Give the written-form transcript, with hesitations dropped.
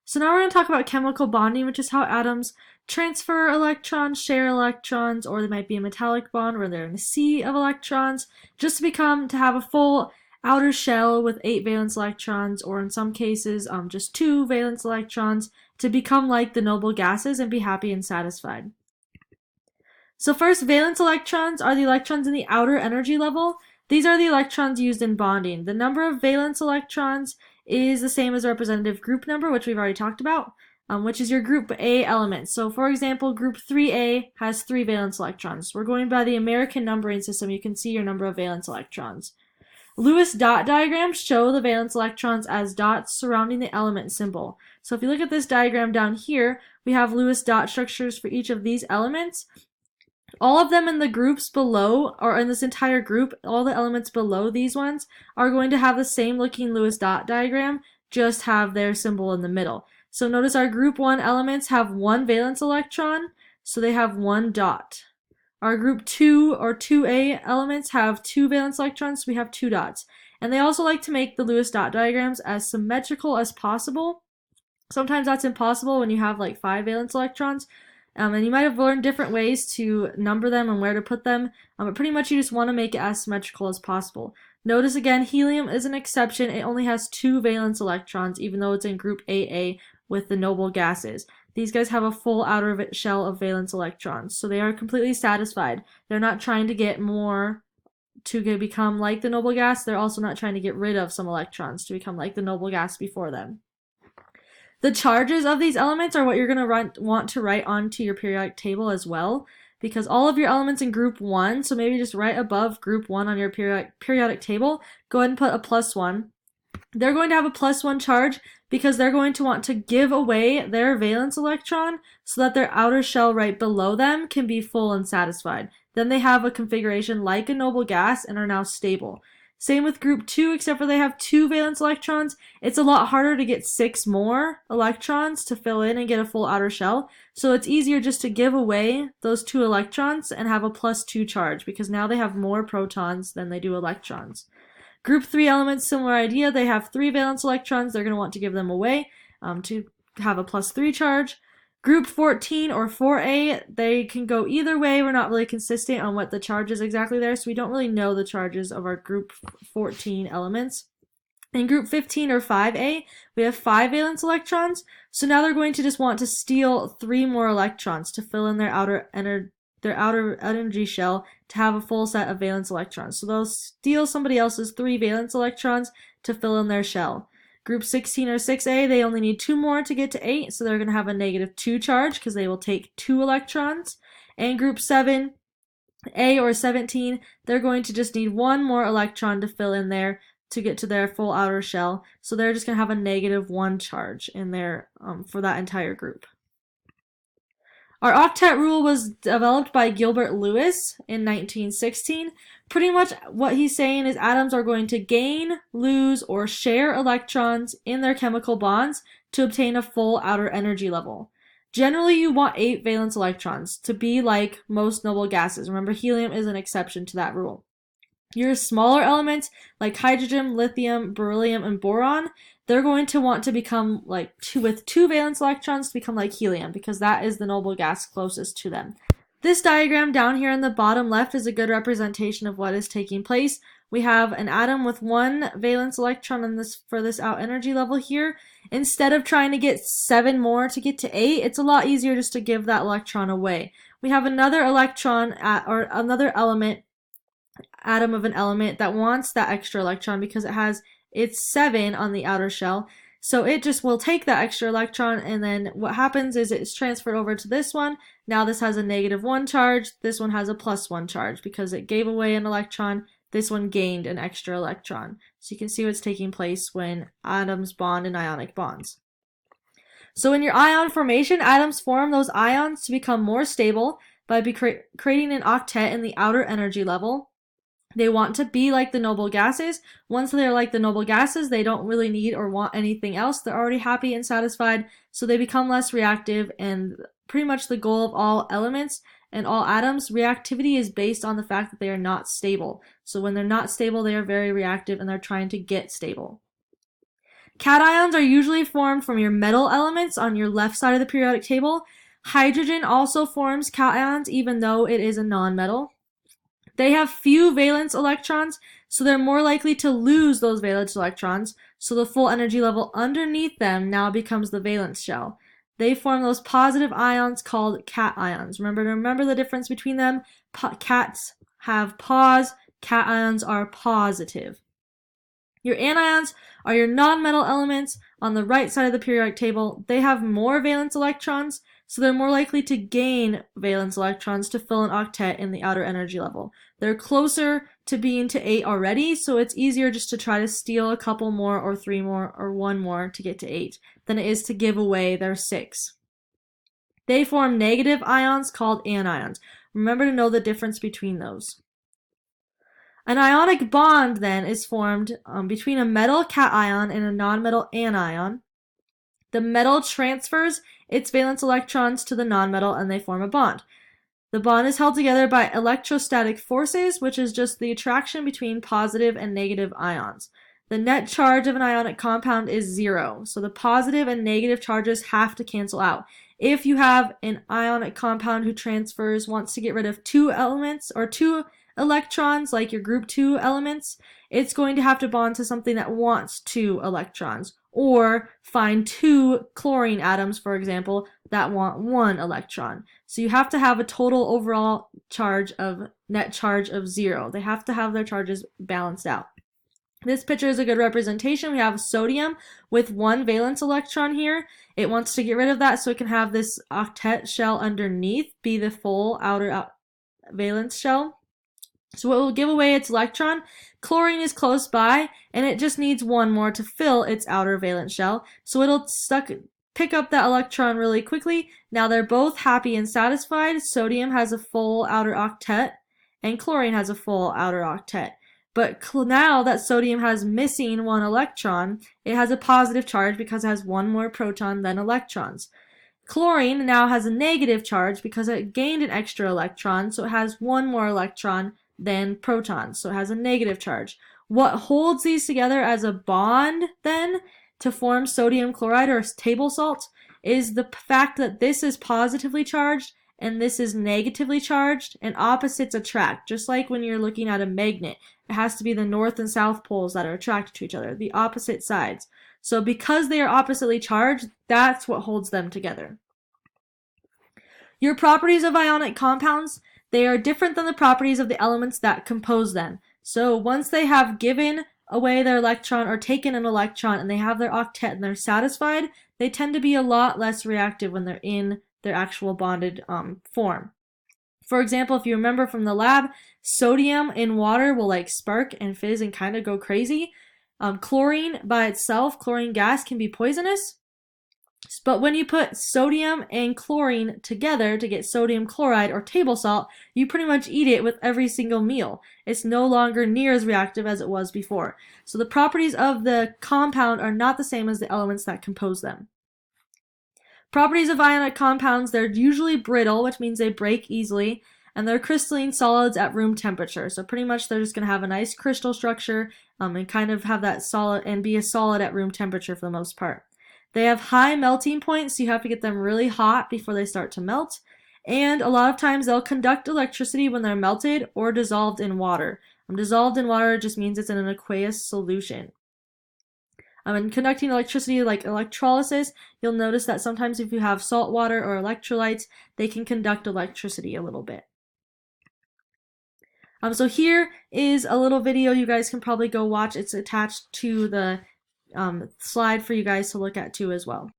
So now we're going to talk about chemical bonding, which is how atoms transfer electrons, share electrons, or they might be a metallic bond where they're in a sea of electrons, just to have a full outer shell with 8 valence electrons, or in some cases, just 2 valence electrons, to become like the noble gases and be happy and satisfied. So first, valence electrons are the electrons in the outer energy level. These are the electrons used in bonding. The number of valence electrons is the same as the representative group number, which we've already talked about, which is your group A element. So for example, group 3A has 3 valence electrons. We're going by the American numbering system. You can see your number of valence electrons. Lewis dot diagrams show the valence electrons as dots surrounding the element symbol. So if you look at this diagram down here, we have Lewis dot structures for each of these elements. All of them in the groups below, or in this entire group, all the elements below these ones are going to have the same looking Lewis dot diagram, just have their symbol in the middle. So notice our group 1 elements have 1 valence electron, so they have 1 dot. Our group 2 or 2A elements have 2 valence electrons, so we have 2 dots. And they also like to make the Lewis dot diagrams as symmetrical as possible. Sometimes that's impossible when you have like 5 valence electrons. And you might have learned different ways to number them and where to put them, but pretty much you just want to make it as symmetrical as possible. Notice again, helium is an exception. It only has 2 valence electrons, even though it's in group AA with the noble gases. These guys have a full outer shell of valence electrons, so they are completely satisfied. They're not trying to get more to become like the noble gas. They're also not trying to get rid of some electrons to become like the noble gas before them. The charges of these elements are what you're going to want to write onto your periodic table as well, because all of your elements in group 1, so maybe just right above group 1 on your periodic table, go ahead and put a +1. They're going to have a +1 charge because they're going to want to give away their valence electron so that their outer shell right below them can be full and satisfied. Then they have a configuration like a noble gas and are now stable. Same with group 2, except for they have 2 valence electrons. It's a lot harder to get 6 more electrons to fill in and get a full outer shell. So it's easier just to give away those 2 electrons and have a +2 charge because now they have more protons than they do electrons. Group 3 elements, similar idea. They have 3 valence electrons. They're going to want to give them away to have a +3 charge. Group 14 or 4A, they can go either way. We're not really consistent on what the charge is exactly there, so we don't really know the charges of our group 14 elements. In group 15 or 5A, we have 5 valence electrons, so now they're going to just want to steal 3 more electrons to fill in their outer energy shell to have a full set of valence electrons. So they'll steal somebody else's 3 valence electrons to fill in their shell. Group 16 or 6A, they only need 2 more to get to 8, so they're going to have a -2 charge because they will take 2 electrons. And group 7A or 17, they're going to just need 1 more electron to fill in there to get to their full outer shell, so they're just going to have a -1 charge in there for that entire group. Our octet rule was developed by Gilbert Lewis in 1916. Pretty much what he's saying is atoms are going to gain, lose, or share electrons in their chemical bonds to obtain a full outer energy level. Generally, you want 8 valence electrons to be like most noble gases. Remember, helium is an exception to that rule. Your smaller elements like hydrogen, lithium, beryllium, and boron, they're going to want to become like with 2 valence electrons to become like helium because that is the noble gas closest to them. This diagram down here in the bottom left is a good representation of what is taking place. We have an atom with 1 valence electron in for this out energy level here. Instead of trying to get 7 more to get to 8, it's a lot easier just to give that electron away. We have another electron or another atom of an element that wants that extra electron because it has its 7 on the outer shell. So it just will take that extra electron, and then what happens is it's transferred over to this one. Now this has a -1 charge, this one has a +1 charge because it gave away an electron, this one gained an extra electron. So you can see what's taking place when atoms bond in ionic bonds. So in your ion formation, atoms form those ions to become more stable by creating an octet in the outer energy level. They want to be like the noble gases. Once they're like the noble gases, they don't really need or want anything else. They're already happy and satisfied, so they become less reactive, and pretty much the goal of all elements and all atoms, reactivity is based on the fact that they are not stable. So when they're not stable, they are very reactive and they're trying to get stable. Cations are usually formed from your metal elements on your left side of the periodic table. Hydrogen also forms cations even though it is a nonmetal. They have few valence electrons, so they're more likely to lose those valence electrons, so the full energy level underneath them now becomes the valence shell. They form those positive ions called cations. Remember the difference between them? Cats have pos, cations are positive. Your anions are your nonmetal elements on the right side of the periodic table. They have more valence electrons, so they're more likely to gain valence electrons to fill an octet in the outer energy level. They're closer to being to 8 already, so it's easier just to try to steal a couple more or 3 more or 1 more to get to 8 than it is to give away their 6. They form negative ions called anions. Remember to know the difference between those. An ionic bond then is formed between a metal cation and a nonmetal anion. The metal transfers its valence electrons to the nonmetal and they form a bond. The bond is held together by electrostatic forces, which is just the attraction between positive and negative ions. The net charge of an ionic compound is 0, so the positive and negative charges have to cancel out. If you have an ionic compound who wants to get rid of 2 elements or 2 electrons, like your group 2 elements, it's going to have to bond to something that wants 2 electrons, or find 2 chlorine atoms, for example, that want 1 electron. So you have to have a total overall net charge of 0. They have to have their charges balanced out. This picture is a good representation. We have sodium with 1 valence electron here. It wants to get rid of that so it can have this octet shell underneath be the full outer valence shell. So it will give away its electron. Chlorine is close by, and it just needs 1 more to fill its outer valence shell. So it'll pick up that electron really quickly. Now they're both happy and satisfied. Sodium has a full outer octet, and chlorine has a full outer octet. But now that sodium has missing 1 electron, it has a positive charge because it has 1 more proton than electrons. Chlorine now has a negative charge because it gained an extra electron, so it has 1 more electron than protons, so it has a negative charge. What holds these together as a bond then to form sodium chloride or table salt is the fact that this is positively charged and this is negatively charged, and opposites attract. Just like when you're looking at a magnet, it has to be the north and south poles that are attracted to each other, the opposite sides. So because they are oppositely charged, that's what holds them together. Your properties of ionic compounds, they are different than the properties of the elements that compose them. So once they have given away their electron or taken an electron and they have their octet and they're satisfied, they tend to be a lot less reactive when they're in their actual bonded form. For example, if you remember from the lab, sodium in water will like spark and fizz and kind of go crazy. Chlorine by itself, chlorine gas, can be poisonous. But when you put sodium and chlorine together to get sodium chloride or table salt, you pretty much eat it with every single meal. It's no longer near as reactive as it was before. So the properties of the compound are not the same as the elements that compose them. Properties of ionic compounds, they're usually brittle, which means they break easily, and they're crystalline solids at room temperature. So pretty much they're just going to have a nice crystal structure and kind of have that solid and be a solid at room temperature for the most part. They have high melting points, so you have to get them really hot before they start to melt. And a lot of times they'll conduct electricity when they're melted or dissolved in water. Dissolved in water just means it's in an aqueous solution. And conducting electricity like electrolysis, you'll notice that sometimes if you have salt water or electrolytes, they can conduct electricity a little bit. So here is a little video you guys can probably go watch. It's attached to the slide for you guys to look at too as well.